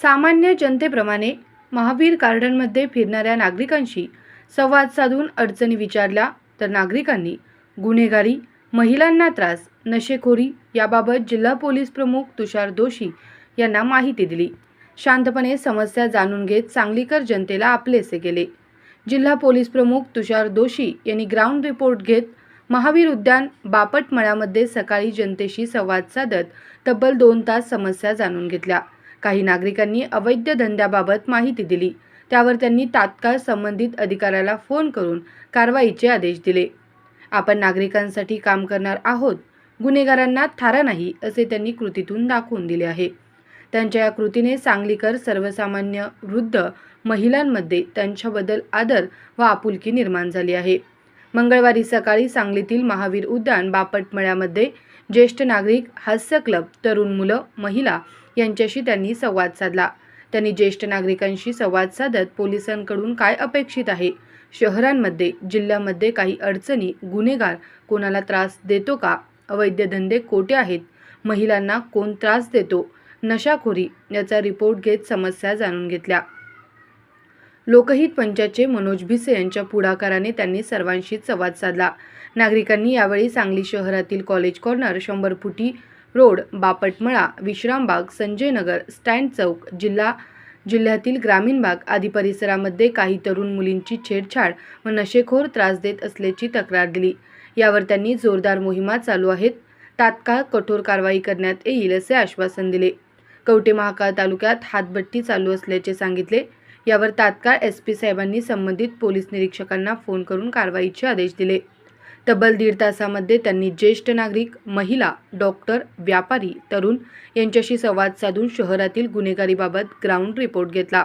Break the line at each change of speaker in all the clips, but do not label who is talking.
सामान्य जनतेप्रमाणे महावीर गार्डनमध्ये फिरणाऱ्या नागरिकांशी संवाद साधून अडचणी विचारल्या तर नागरिकांनी गुन्हेगारी, महिलांना त्रास, नशेखोरी याबाबत जिल्हा पोलीस प्रमुख तुषार दोशी यांना माहिती दिली। शांतपणे समस्या जाणून घेत सांगलीकर जनतेला आपलेसे केले। जिल्हा पोलीस प्रमुख तुषार दोशी यांनी ग्राउंड रिपोर्ट घेत महावीर उद्यान बापटमळ्यामध्ये सकाळी जनतेशी संवाद साधत तब्बल 2 तास समस्या जाणून घेतल्या। काही नागरिकांनी अवैध धंद्याबाबत माहिती दिली, त्यावर त्यांनी तात्काळ संबंधित अधिकाऱ्याला फोन करून कारवाईचे आदेश दिले। आपण नागरिकांसाठी काम करणार आहोत, गुन्हेगारांना थारा नाही असे त्यांनी कृतीतून दाखवून दिले आहे। त्यांच्या या कृतीने सांगलीकर सर्वसामान्य वृद्ध महिलांमध्ये त्यांच्याबद्दल आदर व आपुलकी निर्माण झाली आहे। मंगळवारी सकाळी सांगलीतील महावीर उद्यान बापटमळ्यामध्ये ज्येष्ठ नागरिक, हास्य क्लब, तरुण मुलं, महिला यांच्याशी त्यांनी संवाद साधला। त्यांनी ज्येष्ठ नागरिकांशी संवाद साधत पोलिसांकडून काय अपेक्षित आहे, शहरांमध्ये जिल्ह्यामध्ये काही अडचणी, गुन्हेगार कोणाला त्रास देतो का, अवैध धंदे कोठे आहेत, महिलांना कोण त्रास देतो, नशाखोरी याचा रिपोर्ट घेत समस्या जाणून घेतल्या। लोकहित पंचाचे मनोज भिसे यांच्या पुढाकाराने त्यांनी सर्वांशी संवाद साधला। नागरिकांनी यावेळी सांगली शहरातील कॉलेज कॉर्नर, 100 फुटी रोड, बापटमळा, विश्रामबाग, संजय नगर, स्टँड चौक, जिल्ह्यातील ग्रामीण भाग आदी परिसरामध्ये काही तरुण मुलींची छेडछाड व नशेखोर त्रास देत असल्याची तक्रार दिली। यावर त्यांनी जोरदार मोहिमा चालू आहेत, तात्काळ कठोर कारवाई करण्यात येईल असे आश्वासन दिले। कवठे महांकाळ तालुक्यात हातभट्टी चालू असल्याचे सांगितले। यावर तात्काळ SP साहेबांनी संबंधित पोलीस निरीक्षकांना फोन करून कारवाईचे आदेश दिले। तब्बल 1.5 तासामध्ये त्यांनी ज्येष्ठ नागरिक, महिला, डॉक्टर, व्यापारी, तरुण यांच्याशी संवाद साधून शहरातील गुन्हेगारीबाबत ग्राउंड रिपोर्ट घेतला।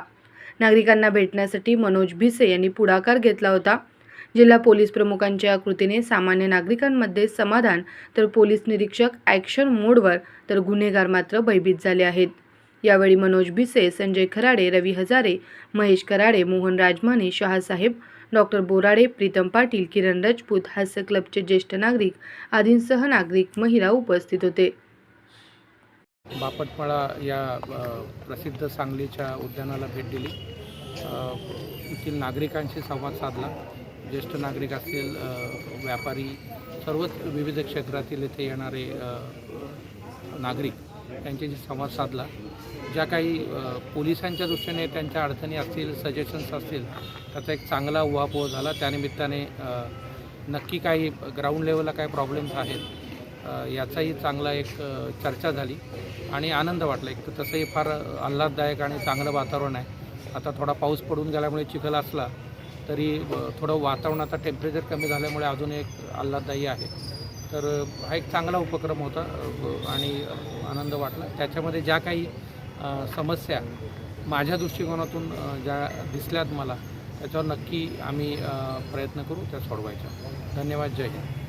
नागरिकांना भेटण्यासाठी मनोज भिसे यांनी पुढाकार घेतला होता। जिल्हा पोलीस प्रमुखांच्या या कृतीने सामान्य नागरिकांमध्ये समाधान तर पोलीस निरीक्षक ॲक्शन मोडवर तर गुन्हेगार मात्र भयभीत झाले आहेत। यावेळी मनोज भिसे, संजय खराडे, रवी हजारे, महेश कराडे, मोहन राजमाने, शहासाहेब, डॉक्टर बोराडे, प्रीतम पाटील, किरण राजपूत, हास्य क्लबचे ज्येष्ठ नागरिक आदींसह नागरिक, महिला उपस्थित होते।
बापटमळा या प्रसिद्ध सांगलीच्या उद्यानाला भेट दिली। येथील नागरिकांशी संवाद साधला। ज्येष्ठ नागरिक असतील, व्यापारी, सर्वच विविध क्षेत्रातील येथे येणारे नागरिक त्यांच्याशी संवाद साधला। ज्या काही पोलिसांच्या दृष्टीने त्यांच्या अडचणी असतील, सजेशन्स असतील, त्याचा एक चांगला उहापोह झाला। त्यानिमित्ताने नक्की काही ग्राउंड लेवलला काय प्रॉब्लेम्स आहेत याचाही चांगला एक चर्चा झाली आणि आनंद वाटला। एक तर तसंही फार आल्हाददायक आणि चांगलं वातावरण आहे। आता थोडा पाऊस पडून गेल्यामुळे चिखल असला तरी थोडं वातावरणाचा टेम्परेचर कमी झाल्यामुळे अजून एक आल्हाददायी आहे। तर हा एक चांगला उपक्रम होता आणि आनंद वाटला। त्याच्यामध्ये ज्या काही समस्या माझ्या दृष्टिकोनातून ज्या दिसल्यात मला, त्याच्यावर नक्की आम्ही प्रयत्न करू त्या सोडवायच्या। धन्यवाद। जय हिंद।